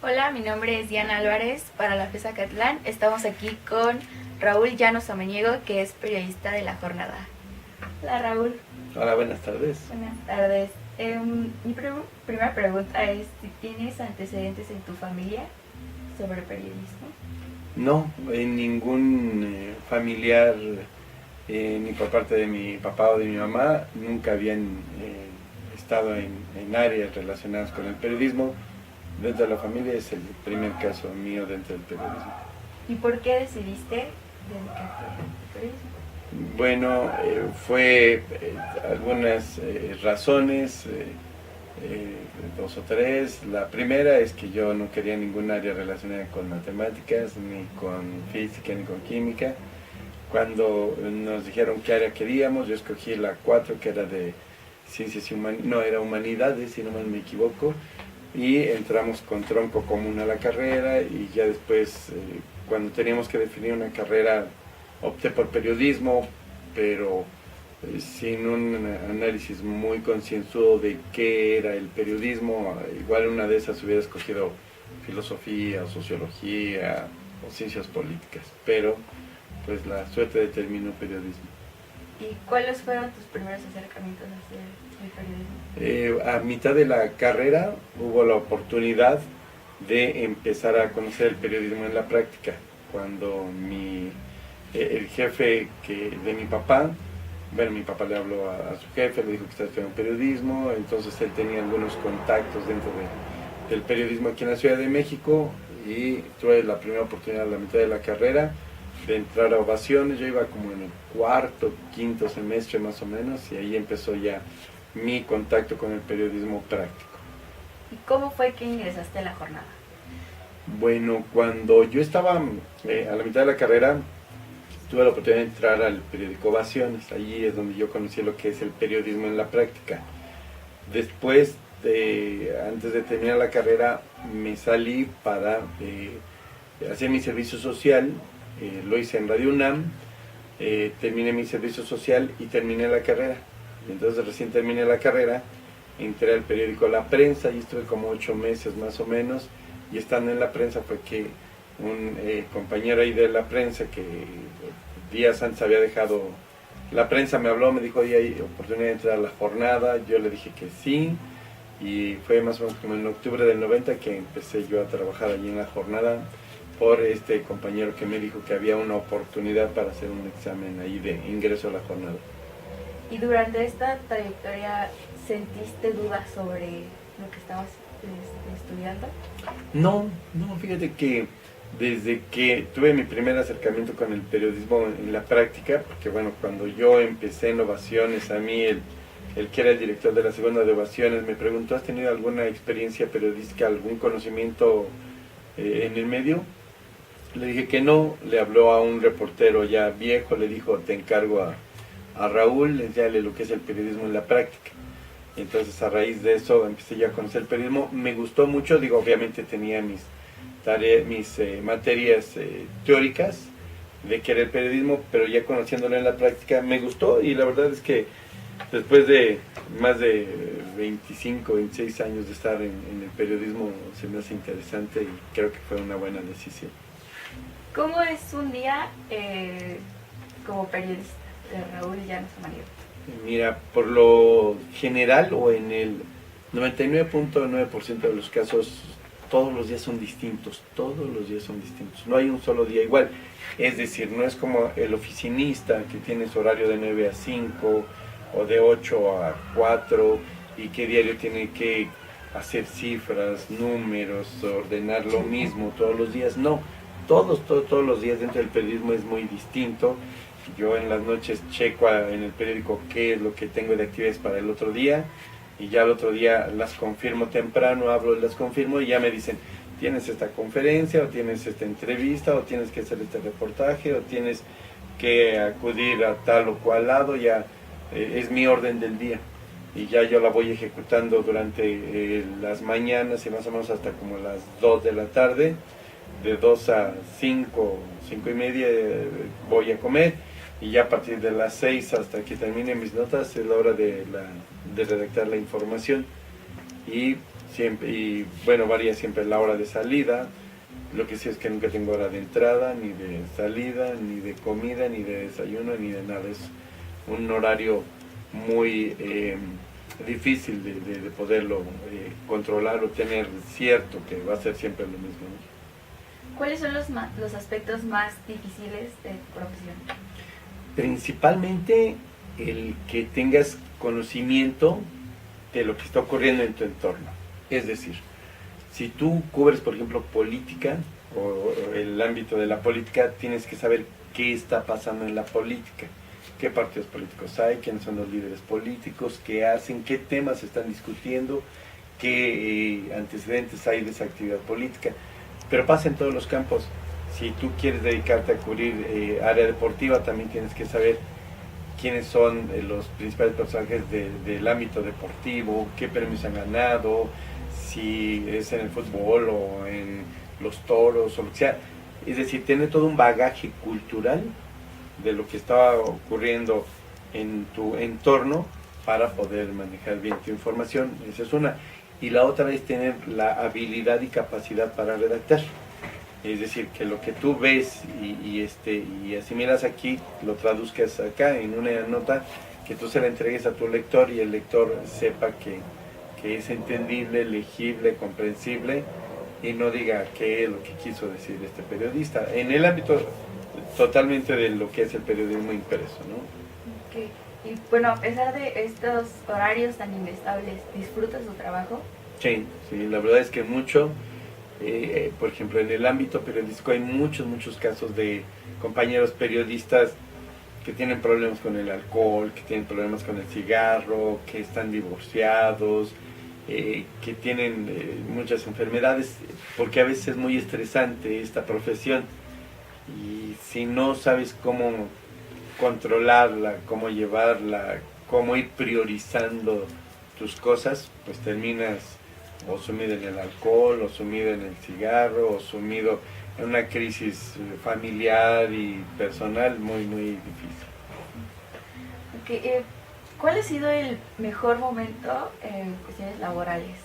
Hola, mi nombre es Diana Álvarez, para la FES Acatlán. Estamos aquí con Raúl Llanos Samaniego, que es periodista de La Jornada. Hola, Raúl. Hola, buenas tardes. Buenas tardes. Primera pregunta es si tienes antecedentes en tu familia sobre periodismo. No, en ningún familiar, ni por parte de mi papá o de mi mamá, nunca habían estado en áreas relacionadas con el periodismo. Dentro de la familia es el primer caso mío dentro del periodismo. ¿Y por qué decidiste dedicarte al periodismo? Bueno, fue algunas razones, dos o tres. La primera es que yo no quería ningún área relacionada con matemáticas, ni con física, ni con química. Cuando nos dijeron qué área queríamos, yo escogí la 4, que era de ciencias y humanidades, no, era humanidades, si no mal me equivoco, y entramos con tronco común a la carrera, y ya después, cuando teníamos que definir una carrera, opté por periodismo, pero sin un análisis muy concienzudo de qué era el periodismo. Igual una de esas hubiera escogido filosofía, o sociología, o ciencias políticas, pero pues la suerte determinó periodismo. ¿Y cuáles fueron tus primeros acercamientos hacia el periodismo? A mitad de la carrera hubo la oportunidad de empezar a conocer el periodismo en la práctica, cuando el jefe de mi papá, bueno, mi papá le habló a su jefe, le dijo que estaba estudiando periodismo, entonces él tenía algunos contactos dentro del periodismo aquí en la Ciudad de México, y tuve la primera oportunidad a la mitad de la carrera de entrar a Ovaciones. Yo iba como en el cuarto, quinto semestre más o menos, y ahí empezó ya mi contacto con el periodismo práctico. ¿Y cómo fue que ingresaste a La Jornada? Bueno, cuando yo estaba a la mitad de la carrera, tuve la oportunidad de entrar al periódico Ovaciones. Allí es donde yo conocí lo que es el periodismo en la práctica. Después, antes de terminar la carrera, me salí para hacer mi servicio social. Lo hice en Radio UNAM, terminé mi servicio social y terminé la carrera. Entonces recién terminé la carrera, entré al periódico La Prensa y estuve como 8 meses más o menos, y estando en La Prensa fue que un compañero ahí de La Prensa, que días antes había dejado La Prensa, me habló, me dijo: oye, hay oportunidad de entrar a La Jornada. Yo le dije que sí, y fue más o menos como en octubre del 90 que empecé yo a trabajar allí en La Jornada, por este compañero que me dijo que había una oportunidad para hacer un examen ahí de ingreso a La Jornada. ¿Y durante esta trayectoria sentiste dudas sobre lo que estabas estudiando? No, fíjate que desde que tuve mi primer acercamiento con el periodismo en la práctica, porque bueno, cuando yo empecé en Ovaciones, a mí el que era el director de la segunda de Ovaciones me preguntó: ¿has tenido alguna experiencia periodística, algún conocimiento en el medio? Le dije que no. Le habló a un reportero ya viejo, le dijo: te encargo a Raúl, enséñale lo que es el periodismo en la práctica. Entonces, a raíz de eso empecé ya a conocer el periodismo. Me gustó mucho, digo, obviamente tenía mis materias teóricas de que era el periodismo, pero ya conociéndolo en la práctica me gustó, y la verdad es que después de más de 25, 26 años de estar en el periodismo, se me hace interesante y creo que fue una buena decisión. ¿Cómo es un día como periodista de Raúl Llanos Samaniego? Mira, por lo general, o en el 99.9% de los casos, todos los días son distintos, no hay un solo día igual. Es decir, no es como el oficinista que tiene su horario de 9 a 5 o de 8 a 4 y que diario tiene que hacer cifras, números, ordenar lo mismo todos los días. No, todos los días dentro del periodismo es muy distinto. Yo en las noches checo en el periódico qué es lo que tengo de actividades para el otro día, y ya el otro día las confirmo temprano, hablo y las confirmo, y ya me dicen: tienes esta conferencia, o tienes esta entrevista, o tienes que hacer este reportaje, o tienes que acudir a tal o cual lado. Ya es mi orden del día, y ya yo la voy ejecutando durante las mañanas, y más o menos hasta como las 2 de la tarde. De 2 a 5, 5 y media voy a comer, y ya a partir de las 6 hasta que termine mis notas es la hora de redactar la información, y siempre, y bueno, varía siempre la hora de salida. Lo que sí es que nunca tengo hora de entrada, ni de salida, ni de comida, ni de desayuno, ni de nada. Es un horario muy difícil de poderlo controlar o tener cierto que va a ser siempre lo mismo, ¿no? ¿Cuáles son los aspectos más difíciles de tu profesión? Principalmente el que tengas conocimiento de lo que está ocurriendo en tu entorno. Es decir, si tú cubres, por ejemplo, política o el ámbito de la política, tienes que saber qué está pasando en la política, qué partidos políticos hay, quiénes son los líderes políticos, qué hacen, qué temas se están discutiendo, qué antecedentes hay de esa actividad política. Pero pasa en todos los campos. Si tú quieres dedicarte a cubrir área deportiva, también tienes que saber quiénes son los principales personajes del ámbito deportivo, qué premios han ganado, si es en el fútbol o en los toros o lo que sea. Es decir, tiene todo un bagaje cultural de lo que está ocurriendo en tu entorno para poder manejar bien tu información. Esa es una. Y la otra es tener la habilidad y capacidad para redactar. Es decir, que lo que tú ves y asimilas aquí, lo traduzcas acá en una nota, que tú se la entregues a tu lector y el lector sepa que es entendible, legible, comprensible, y no diga qué es lo que quiso decir este periodista, en el ámbito totalmente de lo que es el periodismo impreso, ¿no? Okay. Y bueno, a pesar de estos horarios tan inestables, ¿disfrutas tu trabajo? Sí, la verdad es que mucho. Por ejemplo, en el ámbito periodístico hay muchos casos de compañeros periodistas que tienen problemas con el alcohol, que tienen problemas con el cigarro, que están divorciados, que tienen muchas enfermedades, porque a veces es muy estresante esta profesión y si no sabes cómo controlarla, cómo llevarla, cómo ir priorizando tus cosas, pues terminas o sumido en el alcohol, o sumido en el cigarro, o sumido en una crisis familiar y personal muy difícil. Okay, ¿cuál ha sido el mejor momento en cuestiones laborales?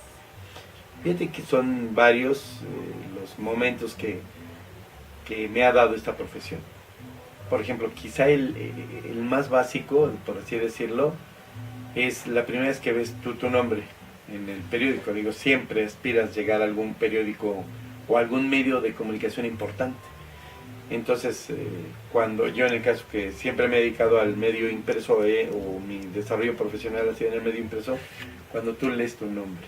Fíjate que son varios los momentos que me ha dado esta profesión. Por ejemplo, quizá el más básico, por así decirlo, es la primera vez que ves tu nombre en el periódico. Digo, siempre aspiras a llegar a algún periódico o algún medio de comunicación importante. Entonces, cuando yo, en el caso que siempre me he dedicado al medio impreso o mi desarrollo profesional ha sido en el medio impreso, cuando tú lees tu nombre,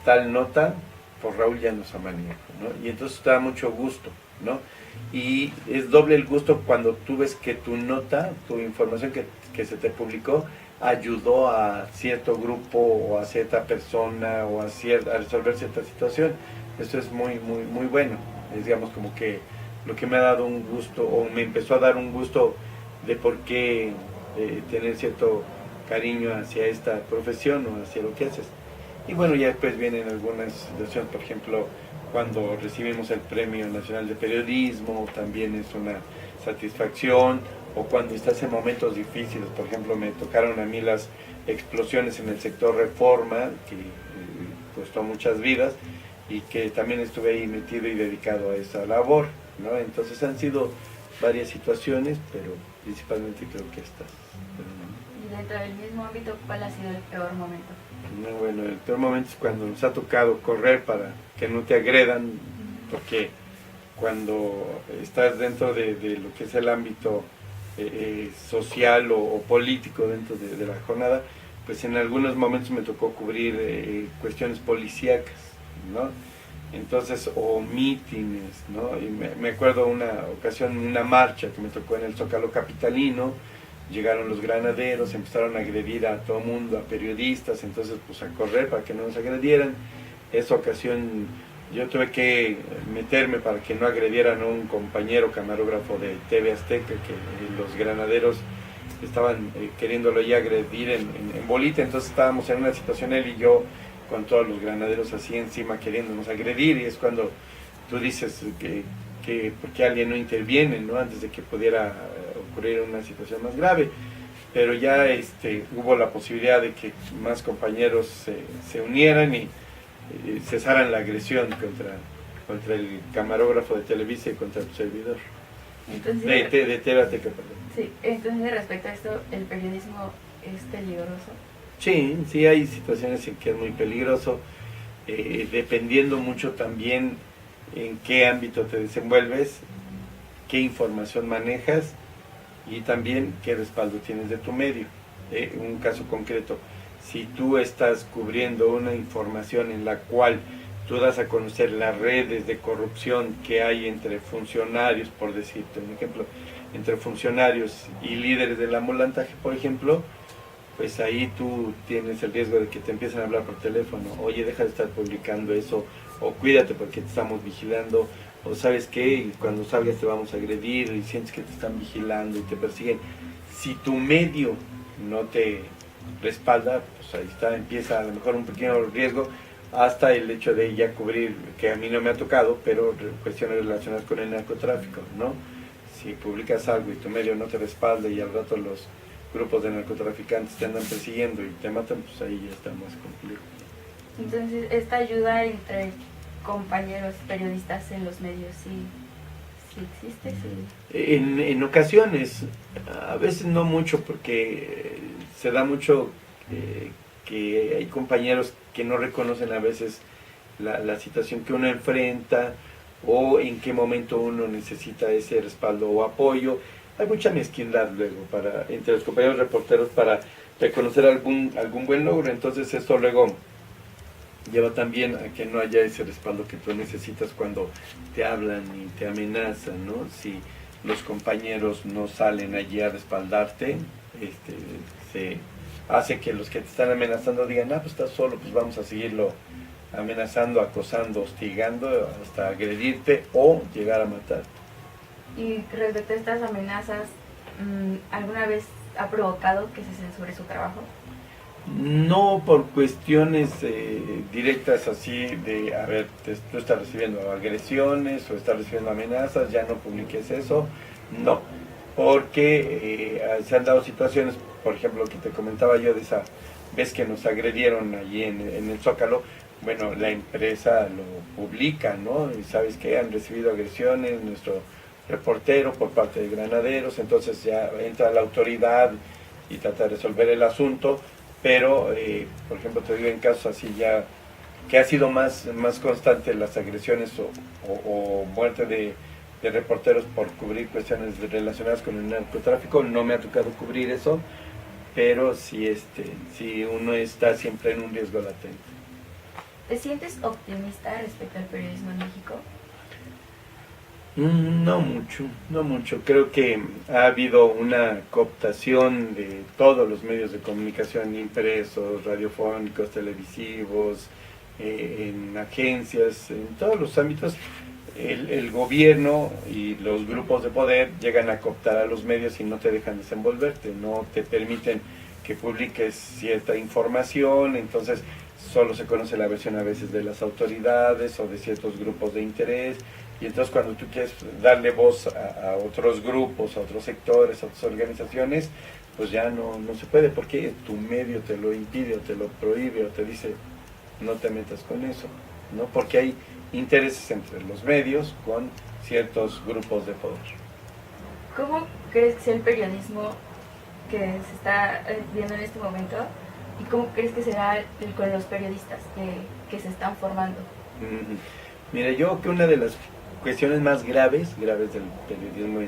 tal nota por Raúl Llanos Samaniego, ¿no? Y entonces te da mucho gusto, ¿no? Y es doble el gusto cuando tú ves que tu nota, tu información que se te publicó, ayudó a cierto grupo o a cierta persona o a resolver cierta situación. Eso es muy bueno. Es, digamos, como que lo que me ha dado un gusto o me empezó a dar un gusto de por qué tener cierto cariño hacia esta profesión o hacia lo que haces. Y bueno, ya después vienen algunas situaciones, por ejemplo, cuando recibimos el Premio Nacional de Periodismo, también es una satisfacción, o cuando estás en momentos difíciles. Por ejemplo, me tocaron a mí las explosiones en el sector Reforma, que costó muchas vidas, y que también estuve ahí metido y dedicado a esa labor, ¿no? Entonces han sido varias situaciones, pero principalmente creo que estas. Y dentro del mismo ámbito, ¿cuál ha sido el peor momento? No, bueno, el peor momento es cuando nos ha tocado correr para que no te agredan, porque cuando estás dentro de lo que es el ámbito social o político dentro de la jornada, pues en algunos momentos me tocó cubrir cuestiones policíacas, ¿no? Entonces, o mítines, ¿no? Y me acuerdo una ocasión, una marcha que me tocó en el Zócalo capitalino, llegaron los granaderos, empezaron a agredir a todo mundo, a periodistas, entonces pues a correr para que no nos agredieran. Esa ocasión yo tuve que meterme para que no agredieran a un compañero camarógrafo de TV Azteca, que los granaderos estaban queriéndolo ya agredir en bolita, entonces estábamos en una situación él y yo con todos los granaderos así encima queriéndonos agredir, y es cuando tú dices que por qué alguien no interviene, ¿no? Antes de que pudiera ocurrir una situación más grave. Pero ya hubo la posibilidad de que más compañeros se unieran y cesaran la agresión contra el camarógrafo de Televisa y contra tu servidor. Entonces, De TV-Azteca, perdón. sí, entonces respecto a esto, ¿el periodismo es peligroso? Sí, sí hay situaciones en que es muy peligroso, dependiendo mucho también en qué ámbito te desenvuelves, qué información manejas y también qué respaldo tienes de tu medio. Un caso concreto, si tú estás cubriendo una información en la cual tú das a conocer las redes de corrupción que hay entre funcionarios, por decirte un ejemplo, entre funcionarios y líderes del ambulantaje, por ejemplo, pues ahí tú tienes el riesgo de que te empiecen a hablar por teléfono, oye, deja de estar publicando eso, o cuídate porque te estamos vigilando, o sabes qué, cuando salgas te vamos a agredir y sientes que te están vigilando y te persiguen. Si tu medio no te respalda, pues ahí está, empieza a lo mejor un pequeño riesgo, hasta el hecho de ya cubrir, que a mí no me ha tocado, pero cuestiones relacionadas con el narcotráfico, ¿no? Si publicas algo y tu medio no te respalda y al rato los grupos de narcotraficantes te andan persiguiendo y te matan, pues ahí ya está más complejo. Entonces, esta ayuda entre compañeros periodistas en los medios, sí existe, sí. En ocasiones, a veces no mucho, porque se da mucho que hay compañeros que no reconocen a veces la situación que uno enfrenta o en qué momento uno necesita ese respaldo o apoyo. Hay mucha mezquindad luego entre los compañeros reporteros para reconocer algún buen logro, entonces esto luego lleva también a que no haya ese respaldo que tú necesitas cuando te hablan y te amenazan, ¿no? Si los compañeros no salen allí a respaldarte, se hace que los que te están amenazando digan, pues estás solo, pues vamos a seguirlo amenazando, acosando, hostigando, hasta agredirte o llegar a matar. Y respecto a estas amenazas, ¿alguna vez ha provocado que se censure su trabajo? No por cuestiones directas así de, a ver, tú estás recibiendo agresiones o estás recibiendo amenazas, ya no publiques eso, no, porque se han dado situaciones, por ejemplo, lo que te comentaba yo de esa vez que nos agredieron allí en el Zócalo. Bueno, la empresa lo publica, ¿no? Y sabes que han recibido agresiones, nuestro reportero por parte de granaderos, entonces ya entra la autoridad y trata de resolver el asunto, pero por ejemplo te digo en casos así ya que ha sido más constante las agresiones o muerte de reporteros por cubrir cuestiones relacionadas con el narcotráfico. No me ha tocado cubrir eso, pero sí, sí uno está siempre en un riesgo latente. ¿Te sientes optimista respecto al periodismo en México? No mucho. Creo que ha habido una cooptación de todos los medios de comunicación impresos, radiofónicos, televisivos, en agencias, en todos los ámbitos. El gobierno y los grupos de poder llegan a cooptar a los medios y no te dejan desenvolverte, no te permiten que publiques cierta información, entonces solo se conoce la versión a veces de las autoridades o de ciertos grupos de interés. Y entonces cuando tú quieres darle voz a otros grupos, a otros sectores, a otras organizaciones, pues ya no se puede, porque tu medio te lo impide o te lo prohíbe o te dice no te metas con eso, ¿no? Porque hay intereses entre los medios con ciertos grupos de poder. ¿Cómo crees que sea el periodismo que se está viendo en este momento? ¿Y cómo crees que será con los periodistas que se están formando? Mira, yo creo que una de las cuestiones más graves del periodismo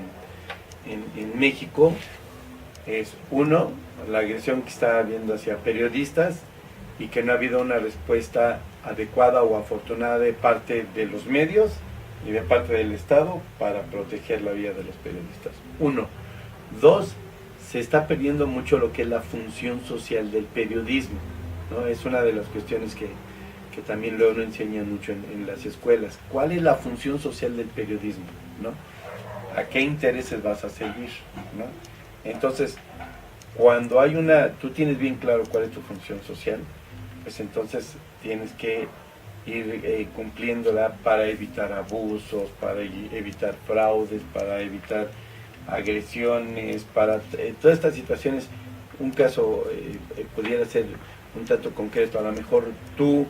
en México es, uno, la agresión que está habiendo hacia periodistas y que no ha habido una respuesta adecuada o afortunada de parte de los medios y de parte del Estado para proteger la vida de los periodistas. Uno. Dos, se está perdiendo mucho lo que es la función social del periodismo, ¿no? Es una de las cuestiones que también luego no enseñan mucho en las escuelas. ¿Cuál es la función social del periodismo, ¿no? ¿A qué intereses vas a seguir, ¿no? Entonces, cuando tú tienes bien claro cuál es tu función social, pues entonces tienes que ir cumpliéndola para evitar abusos, para evitar fraudes, para evitar agresiones, para todas estas situaciones. Un caso pudiera ser un tanto concreto, a lo mejor tú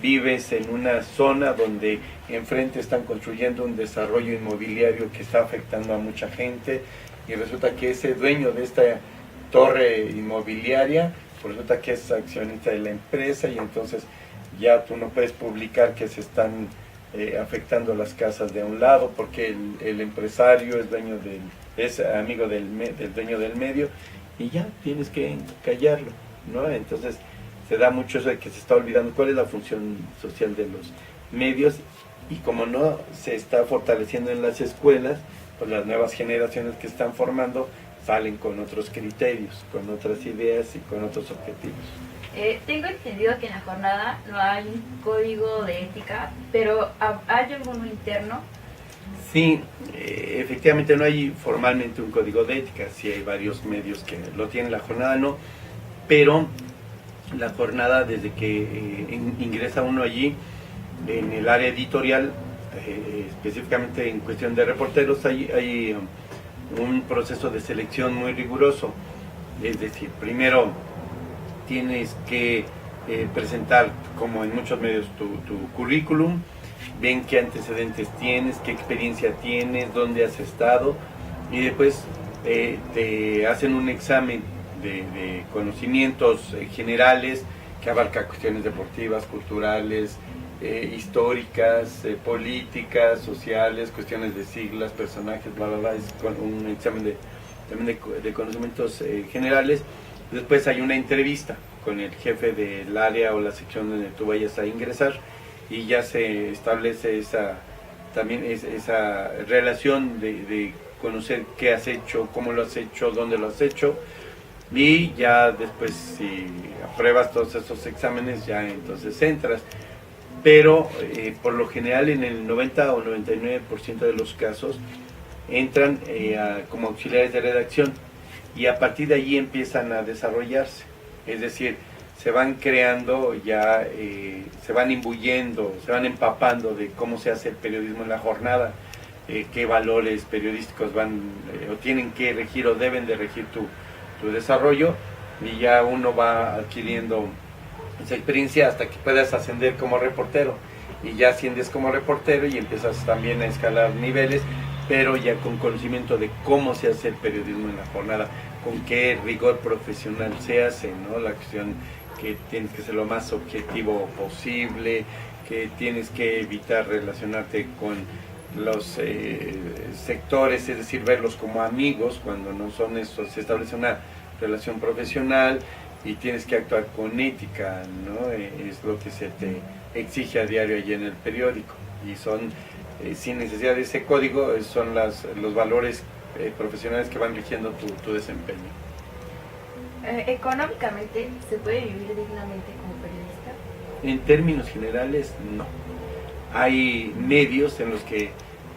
vives en una zona donde enfrente están construyendo un desarrollo inmobiliario que está afectando a mucha gente, y resulta que ese dueño de esta torre inmobiliaria, pues resulta que es accionista de la empresa, y entonces ya tú no puedes publicar que se están afectando las casas de a un lado, porque el empresario es amigo del dueño del medio, y ya tienes que callarlo, ¿no? Entonces se da mucho eso de que se está olvidando cuál es la función social de los medios, y como no se está fortaleciendo en las escuelas, pues las nuevas generaciones que están formando salen con otros criterios, con otras ideas y con otros objetivos. Tengo entendido que en la jornada no hay un código de ética, pero ¿hay alguno interno? Sí, efectivamente no hay formalmente un código de ética, sí hay varios medios que lo tienen, la jornada no, pero la jornada, desde que ingresa uno allí, en el área editorial, específicamente en cuestión de reporteros, hay un proceso de selección muy riguroso. Es decir, primero tienes que presentar, como en muchos medios, tu currículum, ven qué antecedentes tienes, qué experiencia tienes, dónde has estado, y después te hacen un examen de conocimientos generales que abarca cuestiones deportivas, culturales, históricas, políticas, sociales, cuestiones de siglas, personajes, bla, bla, bla. Es un examen también de conocimientos generales. Después hay una entrevista con el jefe del área o la sección donde tú vayas a ingresar, y ya se establece esa relación de conocer qué has hecho, cómo lo has hecho, dónde lo has hecho, y ya después, si apruebas todos esos exámenes, ya entonces entras. Pero por lo general, en el 90 o 99% de los casos entran como auxiliares de redacción, y a partir de allí empiezan a desarrollarse. Es decir, se van creando ya, se van imbuyendo, se van empapando de cómo se hace el periodismo en la jornada, qué valores periodísticos van o tienen que regir o deben de regir tu desarrollo, y ya uno va adquiriendo esa experiencia hasta que puedas ascender como reportero, y ya asciendes como reportero y empiezas también a escalar niveles, pero ya con conocimiento de cómo se hace el periodismo en la jornada, con qué rigor profesional se hace, ¿no? La cuestión que tienes que ser lo más objetivo posible, que tienes que evitar relacionarte con los sectores, es decir, verlos como amigos cuando no son eso. Se establece una relación profesional y tienes que actuar con ética, ¿no? Es lo que se te exige a diario allí en el periódico, y son, sin necesidad de ese código, son los valores profesionales que van rigiendo tu desempeño. ¿Económicamente se puede vivir dignamente como periodista? En términos generales, no. Hay medios en los que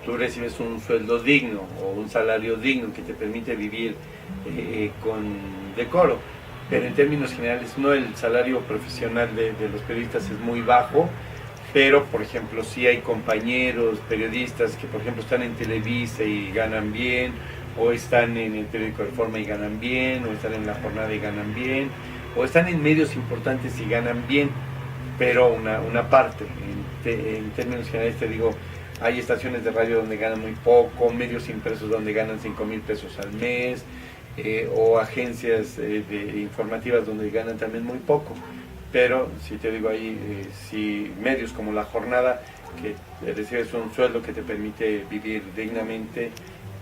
tú recibes un sueldo digno o un salario digno que te permite vivir con decoro, pero en términos generales no. El salario profesional de los periodistas es muy bajo, pero por ejemplo sí hay compañeros periodistas que por ejemplo están en Televisa y ganan bien, o están en el periódico Reforma y ganan bien, o están en La Jornada y ganan bien, o están en medios importantes y ganan bien, pero una parte. En términos generales te digo, hay estaciones de radio donde ganan muy poco, medios impresos donde ganan 5,000 pesos al mes, o agencias informativas donde ganan también muy poco. Pero si te digo ahí, si medios como La Jornada, que recibes un sueldo que te permite vivir dignamente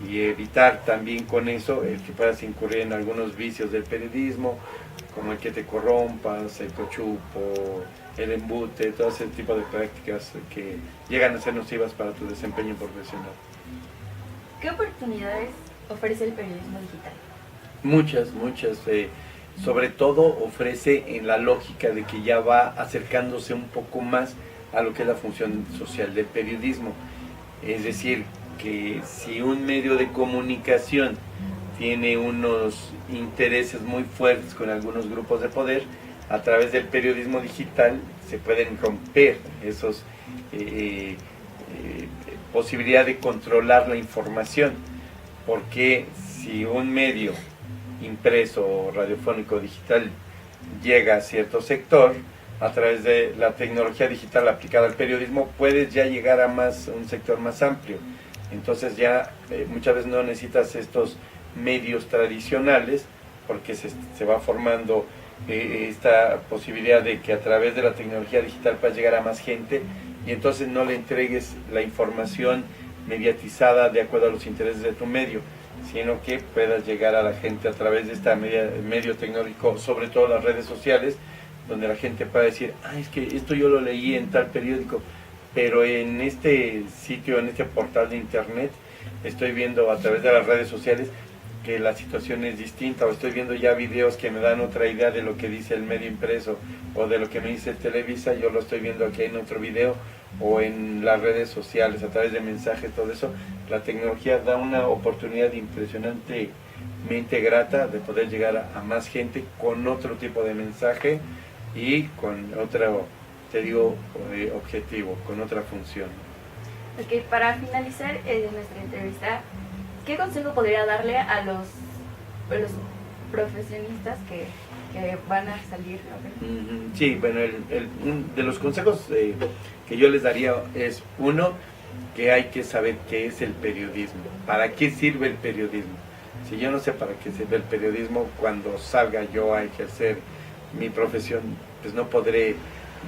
y evitar también con eso el que puedas incurrir en algunos vicios del periodismo, como el que te corrompas, el cochupo, el embute, todo ese tipo de prácticas que llegan a ser nocivas para tu desempeño profesional. ¿Qué oportunidades ofrece el periodismo digital? Muchas. Sobre todo ofrece en la lógica de que ya va acercándose un poco más a lo que es la función social del periodismo. Es decir, que si un medio de comunicación tiene unos intereses muy fuertes con algunos grupos de poder, a través del periodismo digital se pueden romper esos posibilidad de controlar la información, porque si un medio impreso, radiofónico, digital llega a cierto sector, a través de la tecnología digital aplicada al periodismo, puedes ya llegar a un sector más amplio. Entonces ya muchas veces no necesitas estos medios tradicionales, porque se va formando esta posibilidad de que a través de la tecnología digital puedas llegar a más gente, y entonces no le entregues la información mediatizada de acuerdo a los intereses de tu medio, sino que puedas llegar a la gente a través de este medio tecnológico, sobre todo las redes sociales, donde la gente pueda decir, es que esto yo lo leí en tal periódico, pero en este sitio, en este portal de internet, estoy viendo a través de las redes sociales que la situación es distinta, o estoy viendo ya videos que me dan otra idea de lo que dice el medio impreso o de lo que me dice Televisa. Yo lo estoy viendo aquí en otro video o en las redes sociales a través de mensajes, todo eso. La tecnología da una oportunidad impresionantemente grata de poder llegar a más gente con otro tipo de mensaje y con otro, te digo, objetivo, con otra función. Ok, para finalizar nuestra entrevista, ¿qué consejo podría darle a los profesionistas que van a salir? Sí, bueno, de los consejos que yo les daría es, uno, que hay que saber qué es el periodismo, para qué sirve el periodismo. Si yo no sé para qué sirve el periodismo, cuando salga yo a ejercer mi profesión, pues no podré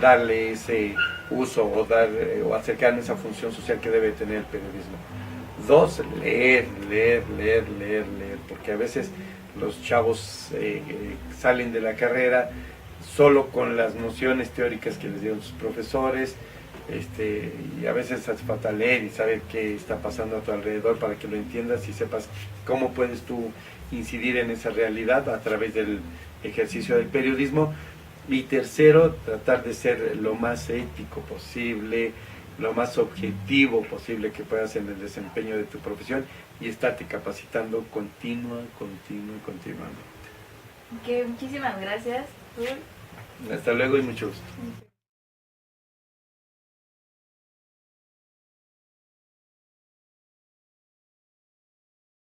darle ese uso o acercarme a esa función social que debe tener el periodismo. Dos, leer, porque a veces los chavos salen de la carrera solo con las nociones teóricas que les dieron sus profesores, y a veces hace falta leer y saber qué está pasando a tu alrededor para que lo entiendas y sepas cómo puedes tú incidir en esa realidad a través del ejercicio del periodismo. Y tercero, tratar de ser lo más ético posible, lo más objetivo posible que puedas en el desempeño de tu profesión, y estarte capacitando continuamente. Ok, muchísimas gracias. Hasta luego y mucho gusto.